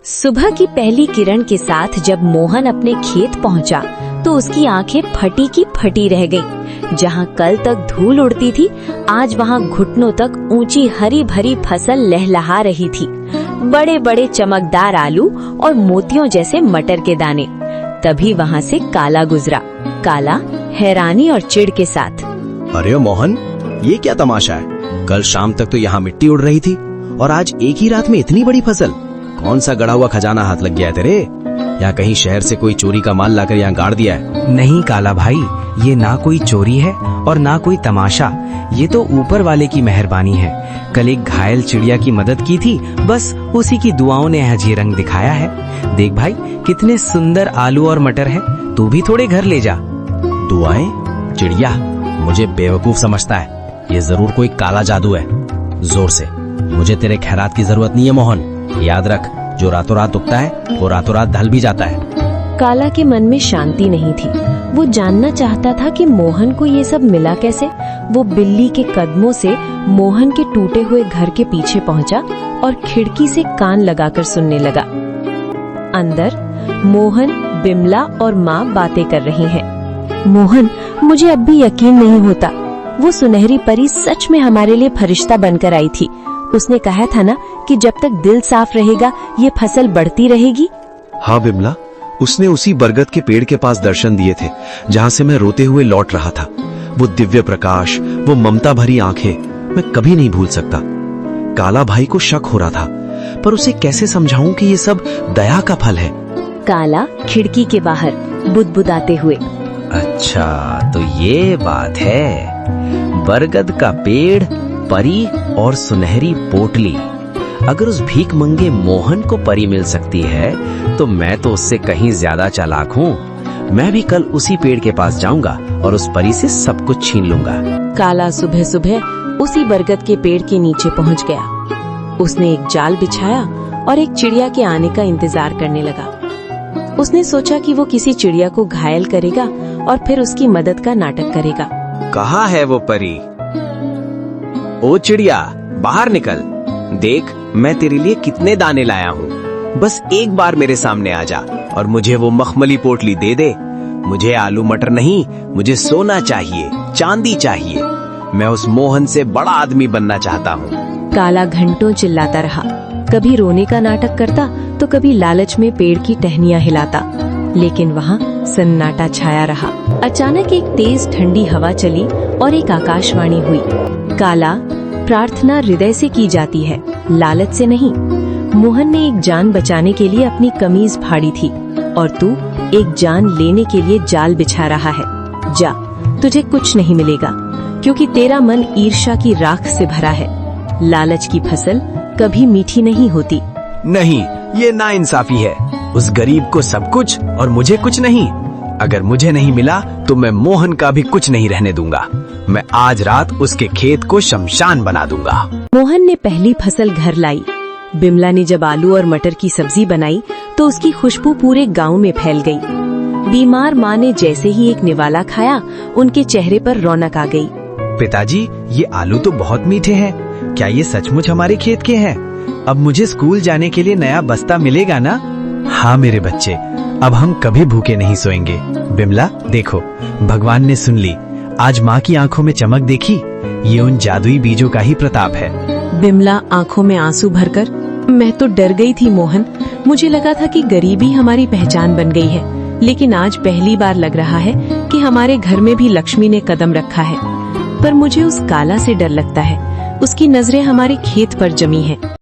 सुबह की पहली किरण के साथ जब मोहन अपने खेत पहुंचा तो उसकी आंखें फटी की फटी रह गईं। जहां कल तक धूल उड़ती थी, आज वहां घुटनों तक ऊंची हरी भरी फसल लहलहा रही थी। बड़े बड़े चमकदार आलू और मोतियों जैसे मटर के दाने। तभी वहां से काला गुजरा। काला हैरानी और चिढ़ के साथ, अरे मोहन, ये क्या तमाशा है? कल शाम तक तो यहाँ मिट्टी उड़ रही थी और आज एक ही रात में इतनी बड़ी फसल। कौन सा गड़ा हुआ खजाना हाथ लग गया है तेरे? या कहीं शहर से कोई चोरी का माल लाकर यहाँ गाड़ दिया है? नहीं काला भाई, ये ना कोई चोरी है और ना कोई तमाशा। ये तो ऊपर वाले की मेहरबानी है। कल एक घायल चिड़िया की मदद की थी, बस उसी की दुआओं ने आज ये रंग दिखाया है। देख भाई, कितने सुंदर आलू और मटर है। तू भी थोड़े घर ले जा। दुआएं? चिड़िया मुझे बेवकूफ समझता है। ये जरूर कोई काला जादू है। जोर से, मुझे तेरे खैरात की जरूरत नहीं है मोहन। याद रख, जो रातों रात उगता है वो रातों रात ढल भी जाता है। काला के मन में शांति नहीं थी। वो जानना चाहता था कि मोहन को ये सब मिला कैसे। वो बिल्ली के कदमों से मोहन के टूटे हुए घर के पीछे पहुंचा और खिड़की से कान लगाकर सुनने लगा। अंदर मोहन, बिमला और माँ बातें कर रही हैं। मोहन, मुझे अब भी यकीन नहीं होता। वो सुनहरी परी सच में हमारे लिए फरिश्ता बनकर आई थी। उसने कहा था ना कि जब तक दिल साफ रहेगा ये फसल बढ़ती रहेगी। हाँ बिमला, उसने उसी बरगद के पेड़ के पास दर्शन दिए थे जहाँ से मैं रोते हुए लौट रहा था। वो दिव्य प्रकाश, वो ममता भरी आंखें, मैं कभी नहीं भूल सकता। काला भाई को शक हो रहा था, पर उसे कैसे समझाऊं कि ये सब दया का फल है। काला खिड़की के बाहर बुदबुदाते हुए, अच्छा तो ये बात है। बरगद का पेड़, परी और सुनहरी पोटली। अगर उस भीख मंगे मोहन को परी मिल सकती है तो मैं तो उससे कहीं ज्यादा चालाक हूँ। मैं भी कल उसी पेड़ के पास जाऊंगा और उस परी से सब कुछ छीन लूंगा। काला सुबह सुबह उसी बरगद के पेड़ के नीचे पहुँच गया। उसने एक जाल बिछाया और एक चिड़िया के आने का इंतजार करने लगा। उसने सोचा कि वो किसी चिड़िया को घायल करेगा और फिर उसकी मदद का नाटक करेगा। कहाँ है वो परी? ओ चिड़िया, बाहर निकल। देख, मैं तेरे लिए कितने दाने लाया हूँ। बस एक बार मेरे सामने आ जा और मुझे वो मखमली पोटली दे दे। मुझे आलू मटर नहीं, मुझे सोना चाहिए, चांदी चाहिए। मैं उस मोहन से बड़ा आदमी बनना चाहता हूँ। काला घंटों चिल्लाता रहा। कभी रोने का नाटक करता तो कभी लालच में पेड़ की टहनियाँ हिलाता, लेकिन वहाँ सन्नाटा छाया रहा। अचानक एक तेज ठंडी हवा चली और एक आकाशवाणी हुई। काला, प्रार्थना हृदय से की जाती है, लालच से नहीं। मोहन ने एक जान बचाने के लिए अपनी कमीज फाड़ी थी और तू एक जान लेने के लिए जाल बिछा रहा है। जा, तुझे कुछ नहीं मिलेगा क्योंकि तेरा मन ईर्ष्या की राख से भरा है। लालच की फसल कभी मीठी नहीं होती। नहीं, ये नाइंसाफी है। उस गरीब को सब कुछ और मुझे कुछ नहीं। अगर मुझे नहीं मिला तो मैं मोहन का भी कुछ नहीं रहने दूंगा। मैं आज रात उसके खेत को शमशान बना दूंगा। मोहन ने पहली फसल घर लाई। बिमला ने जब आलू और मटर की सब्जी बनाई तो उसकी खुशबू पूरे गांव में फैल गई। बीमार माँ ने जैसे ही एक निवाला खाया, उनके चेहरे पर रौनक आ गई। पिताजी, ये आलू तो बहुत मीठे हैं। क्या ये सचमुच हमारे खेत के हैं? अब मुझे स्कूल जाने के लिए नया बस्ता मिलेगा ना? हाँ मेरे बच्चे, अब हम कभी भूखे नहीं सोएंगे। बिमला देखो, भगवान ने सुन ली। आज माँ की आंखों में चमक देखी? ये उन जादुई बीजों का ही प्रताप है। बिमला आंखों में आंसू भरकर, मैं तो डर गई थी मोहन। मुझे लगा था कि गरीबी हमारी पहचान बन गई है, लेकिन आज पहली बार लग रहा है कि हमारे घर में भी लक्ष्मी ने कदम रखा है। पर मुझे उस काला से डर लगता है। उसकी नजरें हमारे खेत पर जमी हैं।